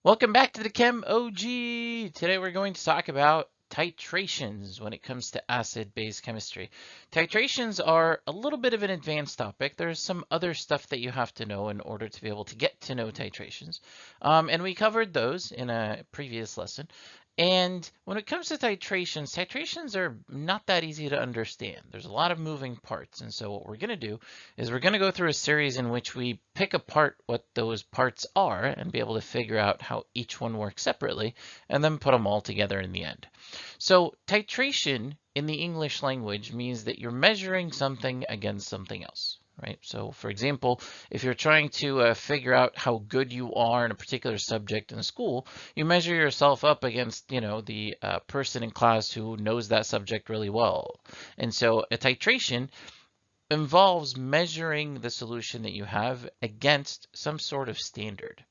Welcome back to the Chem OG. Today we're going to talk about titrations when it comes to acid-base chemistry. Titrations are a little bit of an advanced topic. There's some other stuff that you have to know in order to be able to get to know titrations. And we covered those in a previous lesson. And when it comes to titrations, titrations are not that easy to understand. There's a lot of moving parts. And so what we're going to do is we're going to go through a series in which we pick apart what those parts are and be able to figure out how each one works separately and then put them all together in the end. So titration in the English language means that you're measuring something against something else. Right. So, for example, if you're trying to figure out how good you are in a particular subject in school, you measure yourself up against, the person in class who knows that subject really well. And so, a titration involves measuring the solution that you have against some sort of standard.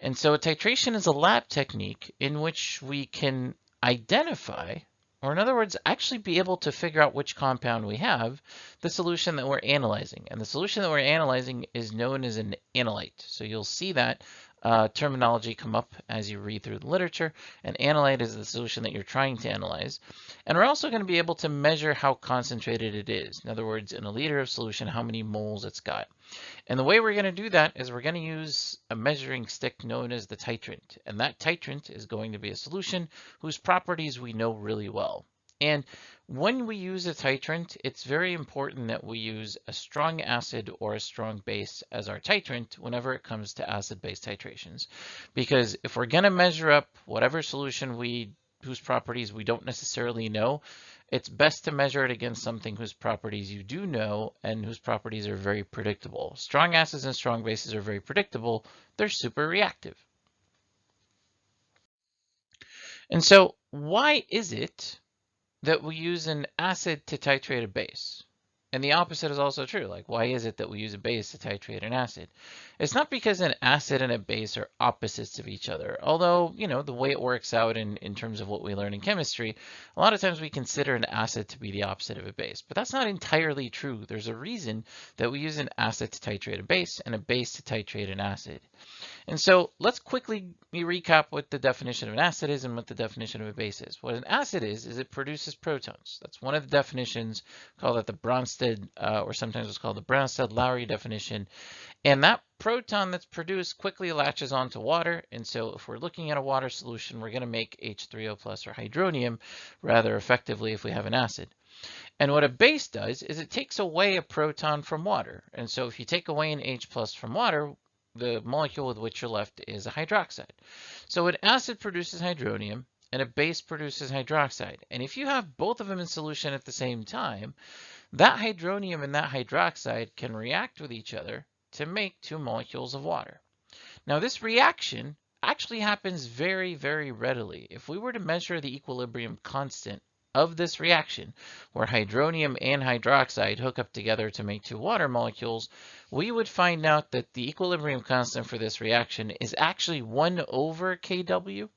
And so, a titration is a lab technique in which we can identify, or in other words, actually be able to figure out which compound we have, the solution that we're analyzing. And the solution that we're analyzing is known as an analyte. So you'll see that terminology come up as you read through the literature. An analyte is the solution that you're trying to analyze. And we're also going to be able to measure how concentrated it is. In other words, in a liter of solution, how many moles it's got. And the way we're going to do that is we're going to use a measuring stick known as the titrant. And that titrant is going to be a solution whose properties we know really well. And when we use a titrant, it's very important that we use a strong acid or a strong base as our titrant whenever it comes to acid-base titrations. Because if we're going to measure up whatever solution whose properties we don't necessarily know, it's best to measure it against something whose properties you do know and whose properties are very predictable. Strong acids and strong bases are very predictable. They're super reactive. And so why is it that we use an acid to titrate a base? And the opposite is also true. Like, why is it that we use a base to titrate an acid? It's not because an acid and a base are opposites of each other. Although, the way it works out in terms of what we learn in chemistry, a lot of times we consider an acid to be the opposite of a base. But that's not entirely true. There's a reason that we use an acid to titrate a base and a base to titrate an acid. And so let's quickly recap what the definition of an acid is and what the definition of a base is. What an acid is it produces protons. That's one of the definitions. Call that the Bronsted, or sometimes it's called the Bronsted-Lowry definition. And that proton that's produced quickly latches onto water. And so if we're looking at a water solution, we're going to make H3O plus or hydronium rather effectively if we have an acid. And what a base does is it takes away a proton from water. And so if you take away an H plus from water, the molecule with which you're left is a hydroxide. So an acid produces hydronium and a base produces hydroxide. And if you have both of them in solution at the same time, that hydronium and that hydroxide can react with each other to make two molecules of water. Now this reaction actually happens very, very readily. If we were to measure the equilibrium constant of this reaction, where hydronium and hydroxide hook up together to make two water molecules, we would find out that the equilibrium constant for this reaction is actually 1 over Kw.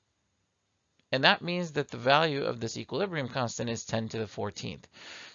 And that means that the value of this equilibrium constant is 10 to the 14th.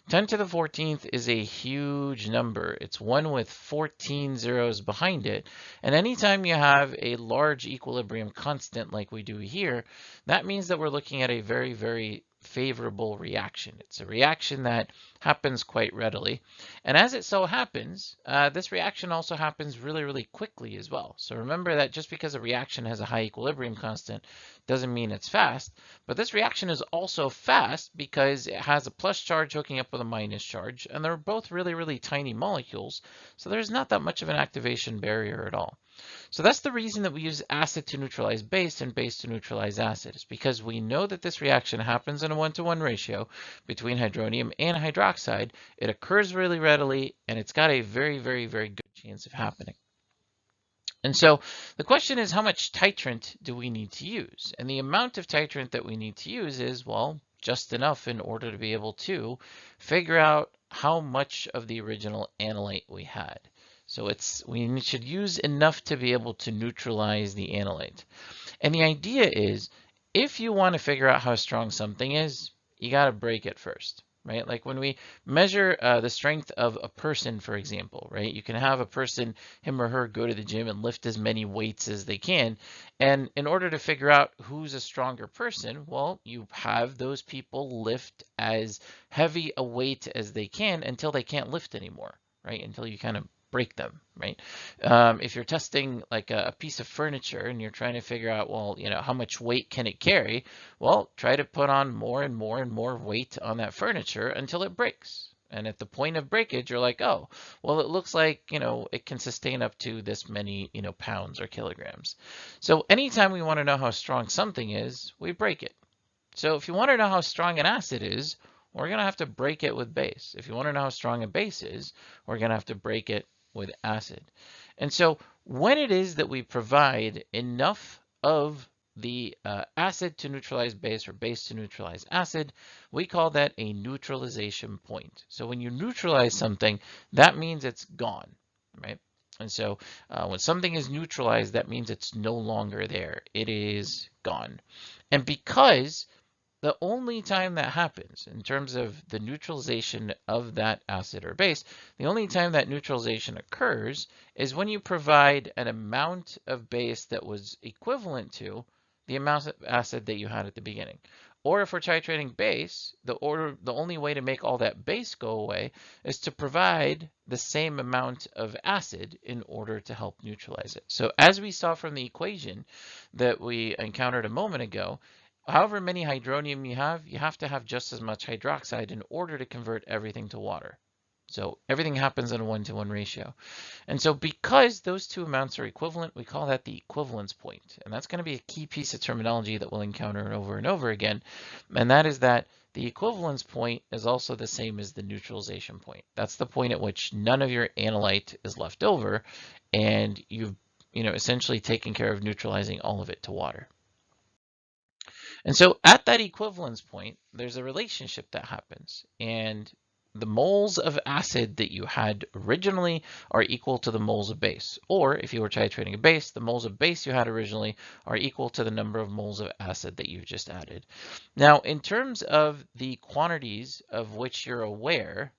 10 to the 14th is a huge number. It's 1 with 14 zeros behind it. And anytime you have a large equilibrium constant like we do here, that means that we're looking at a very, very favorable reaction. It's a reaction that happens quite readily. And as it so happens, this reaction also happens really, really quickly as well. So remember that just because a reaction has a high equilibrium constant doesn't mean it's fast. But this reaction is also fast because it has a plus charge hooking up with a minus charge. And they're both really, really tiny molecules. So there's not that much of an activation barrier at all. So that's the reason that we use acid to neutralize base and base to neutralize acid. It's because we know that this reaction happens in a 1-to-1 ratio between hydronium and hydroxide. It occurs really readily, and it's got a very, very, very good chance of happening. And so the question is, how much titrant do we need to use? And the amount of titrant that we need to use is, well, just enough in order to be able to figure out how much of the original analyte we had. So we should use enough to be able to neutralize the analyte. And the idea is, if you want to figure out how strong something is, you got to break it first. right? Like when we measure the strength of a person, for example, right? You can have a person, him or her, go to the gym and lift as many weights as they can. And in order to figure out who's a stronger person, well, you have those people lift as heavy a weight as they can until they can't lift anymore, right? Until you kind of break them, right? If you're testing like a piece of furniture and you're trying to figure out, well, how much weight can it carry? Well, try to put on more and more and more weight on that furniture until it breaks. And at the point of breakage, you're like, oh, well, it looks like, it can sustain up to this many, pounds or kilograms. So anytime we want to know how strong something is, we break it. So if you want to know how strong an acid is, we're going to have to break it with base. If you want to know how strong a base is, we're going to have to break it with acid. And so when it is that we provide enough of the acid to neutralize base or base to neutralize acid, we call that a neutralization point. So when you neutralize something, that means it's gone, right? And so when something is neutralized, that means it's no longer there. It is gone. And because the only time that happens in terms of the neutralization of that acid or base, the only time that neutralization occurs is when you provide an amount of base that was equivalent to the amount of acid that you had at the beginning. Or if we're titrating base, the only way to make all that base go away is to provide the same amount of acid in order to help neutralize it. So as we saw from the equation that we encountered a moment ago, however many hydronium you have to have just as much hydroxide in order to convert everything to water. So everything happens in a 1-to-1 ratio. And so because those two amounts are equivalent, we call that the equivalence point. And that's going to be a key piece of terminology that we'll encounter over and over again. And that is that the equivalence point is also the same as the neutralization point. That's the point at which none of your analyte is left over, and you've essentially taken care of neutralizing all of it to water. And so at that equivalence point, there's a relationship that happens. And the moles of acid that you had originally are equal to the moles of base. Or if you were titrating a base, the moles of base you had originally are equal to the number of moles of acid that you've just added. Now, in terms of the quantities of which you're aware,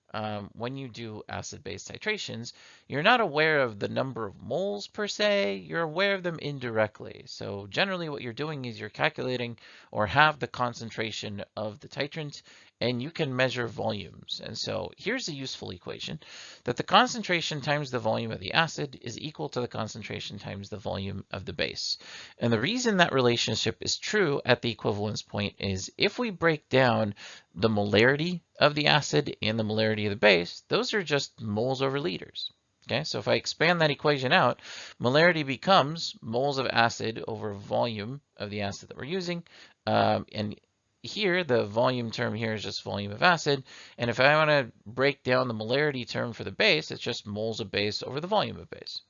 when you do acid-base titrations, you're not aware of the number of moles per se, you're aware of them indirectly. So generally what you're doing is you're calculating or have the concentration of the titrant, and you can measure volumes. And so here's a useful equation, that the concentration times the volume of the acid is equal to the concentration times the volume of the base. And the reason that relationship is true at the equivalence point is if we break down the molarity of the acid and the molarity of the base, those are just moles over liters. Okay, so if I expand that equation out, molarity becomes moles of acid over volume of the acid that we're using. And here, the volume term here is just volume of acid. And if I want to break down the molarity term for the base, it's just moles of base over the volume of base.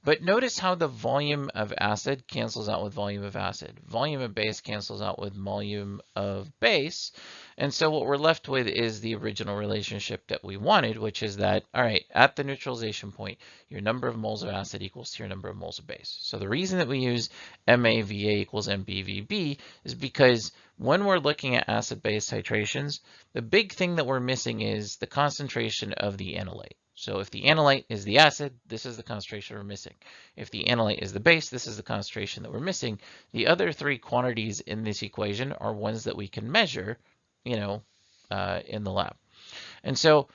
But notice how the volume of acid cancels out with volume of acid. Volume of base cancels out with volume of base. And so what we're left with is the original relationship that we wanted, which is that, all right, at the neutralization point, your number of moles of acid equals to your number of moles of base. So the reason that we use MAVA equals MBVB is because when we're looking at acid-base titrations, the big thing that we're missing is the concentration of the analyte. So if the analyte is the acid, this is the concentration we're missing. If the analyte is the base, this is the concentration that we're missing. The other three quantities in this equation are ones that we can measure, in the lab. And so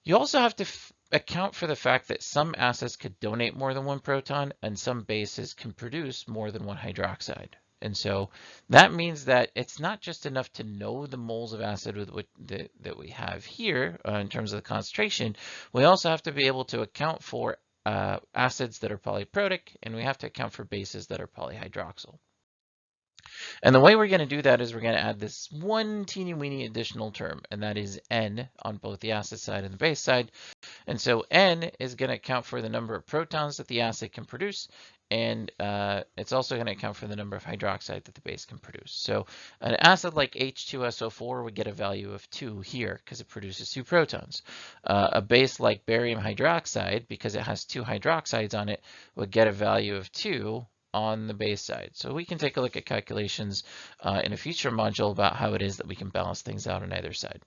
you also have to account for the fact that some acids could donate more than one proton and some bases can produce more than one hydroxide. And so that means that it's not just enough to know the moles of acid that we have here in terms of the concentration. We also have to be able to account for acids that are polyprotic, and we have to account for bases that are polyhydroxyl. And the way we're going to do that is we're going to add this one teeny weeny additional term, and that is N on both the acid side and the base side. And so N is going to account for the number of protons that the acid can produce, and it's also going to account for the number of hydroxide that the base can produce. So an acid like H2SO4 would get a value of 2 here because it produces 2 protons. A base like barium hydroxide, because it has 2 hydroxides on it, would get a value of 2 on the base side. So we can take a look at calculations in a future module about how it is that we can balance things out on either side.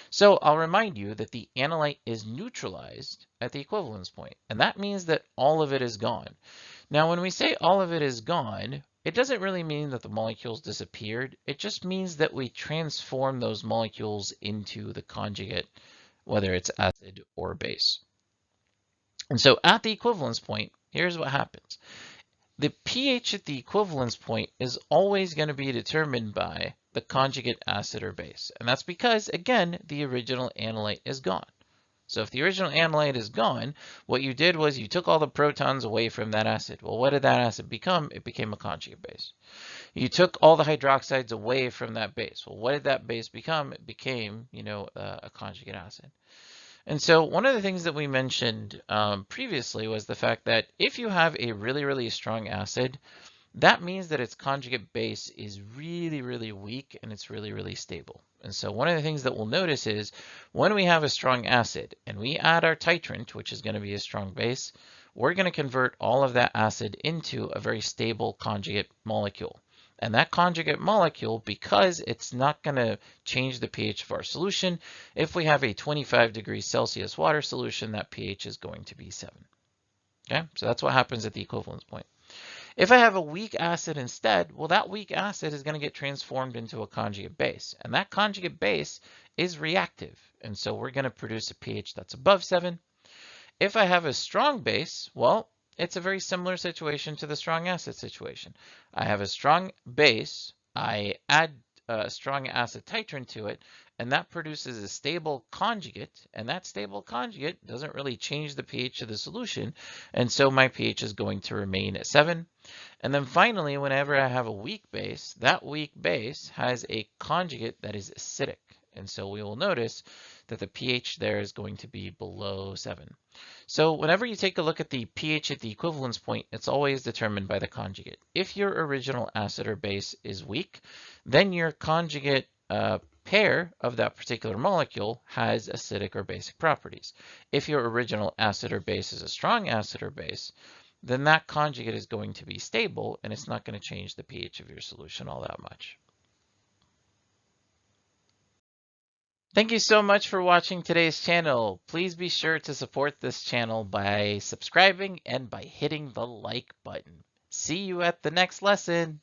So I'll remind you that the analyte is neutralized at the equivalence point, and that means that all of it is gone. Now, when we say all of it is gone, it doesn't really mean that the molecules disappeared. It just means that we transform those molecules into the conjugate, whether it's acid or base. And so at the equivalence point, here's what happens. The pH at the equivalence point is always going to be determined by the conjugate acid or base. And that's because, again, the original analyte is gone. So if the original analyte is gone, what you did was you took all the protons away from that acid. Well, what did that acid become? It became a conjugate base. You took all the hydroxides away from that base. Well, what did that base become? It became, a conjugate acid. And so one of the things that we mentioned previously was the fact that if you have a really, really strong acid, that means that its conjugate base is really, really weak and it's really, really stable. And so one of the things that we'll notice is when we have a strong acid and we add our titrant, which is going to be a strong base, we're going to convert all of that acid into a very stable conjugate molecule. And that conjugate molecule, because it's not going to change the pH of our solution, if we have a 25 degrees Celsius water solution, that pH is going to be 7. Okay, so that's what happens at the equivalence point. If I have a weak acid instead, well, that weak acid is going to get transformed into a conjugate base. And that conjugate base is reactive. And so we're going to produce a pH that's above 7. If I have a strong base, well, it's a very similar situation to the strong acid situation. I have a strong base, I add a strong acid titrant to it, and that produces a stable conjugate, and that stable conjugate doesn't really change the pH of the solution, and so my pH is going to remain at 7. And then finally, whenever I have a weak base, that weak base has a conjugate that is acidic, and so we will notice that the pH there is going to be below 7. So whenever you take a look at the pH at the equivalence point, it's always determined by the conjugate. If your original acid or base is weak, then your conjugate pair of that particular molecule has acidic or basic properties. If your original acid or base is a strong acid or base, then that conjugate is going to be stable and it's not going to change the pH of your solution all that much. Thank you so much for watching today's channel. Please be sure to support this channel by subscribing and by hitting the like button. See you at the next lesson.